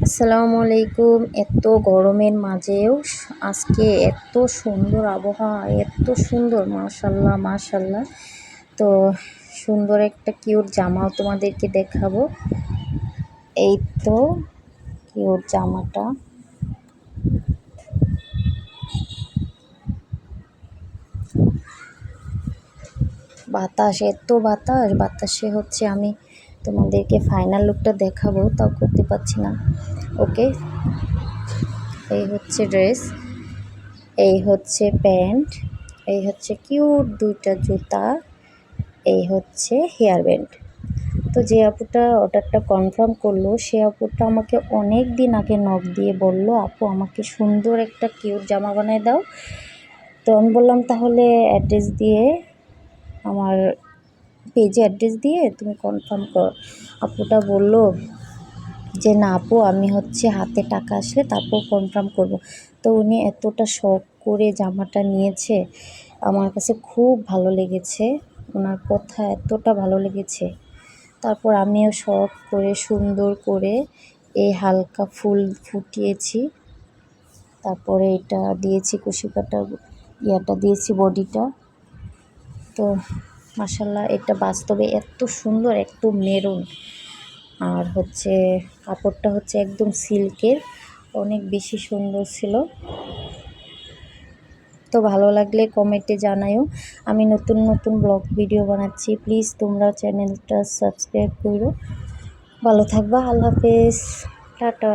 আসসালামু আলাইকুম। এত গরমের মাঝেও আজকে এত সুন্দর আবহাওয়া, এত সুন্দর, মাশাল্লাহ মাশাল্লাহ। তো সুন্দর একটা কিউট জামাও তোমাদেরকে দেখাবো। এই তো কিউট জামাটা, বাতাস, এত বাতাস, বাতাসে হচ্ছে আমি তোমাদেরকে ফাইনাল লুকটা দেখাবো, তাও করতে পারছি না। ওকে, এই হচ্ছে ড্রেস, এই হচ্ছে প্যান্ট, এই হচ্ছে কিউট দুইটা জুতা, এই হচ্ছে হেয়ার ব্যান্ড। তো যে আপুটা অর্ডারটা কনফার্ম করলো, সে আপুটা আমাকে অনেক দিন আগে নক দিয়ে বলল, আপু আমাকে সুন্দর একটা কিউট জামা বানায় দাও। তো আমি বললাম তাহলে অ্যাড্রেস দিয়ে, আমার পেজে অ্যাড্রেস দিয়ে তুমি কনফার্ম করো। আপুটা বলল যে না আপু, আমি হচ্ছে হাতে টাকা আসলে তারপর কনফার্ম করব। তো উনি এতটা শখ করে জামাটা নিয়েছে, আমার কাছে খুব ভালো লেগেছে, ওনার কথা এতটা ভালো লেগেছে। তারপর আমিও শখ করে সুন্দর করে এই হালকা ফুল ফুটিয়েছি, তারপরে এটা দিয়েছি কুশি কাটা, ইয়াটা দিয়েছি বডিটা। তো মাশাল্লাহ, এটা বাস্তবে এত সুন্দর, একটু মেরুন, আর হচ্ছে কাপড়টা হচ্ছে একদম সিল্কের, অনেক বেশি সুন্দর ছিল। তো ভালো লাগলে কমেন্টে জানাও। আমি নতুন নতুন ব্লগ ভিডিও বানাচ্ছি, প্লিজ তোমরা চ্যানেলটা সাবস্ক্রাইব করো। ভালো থাকবা, আল্লাহ হাফেজ, টাটা।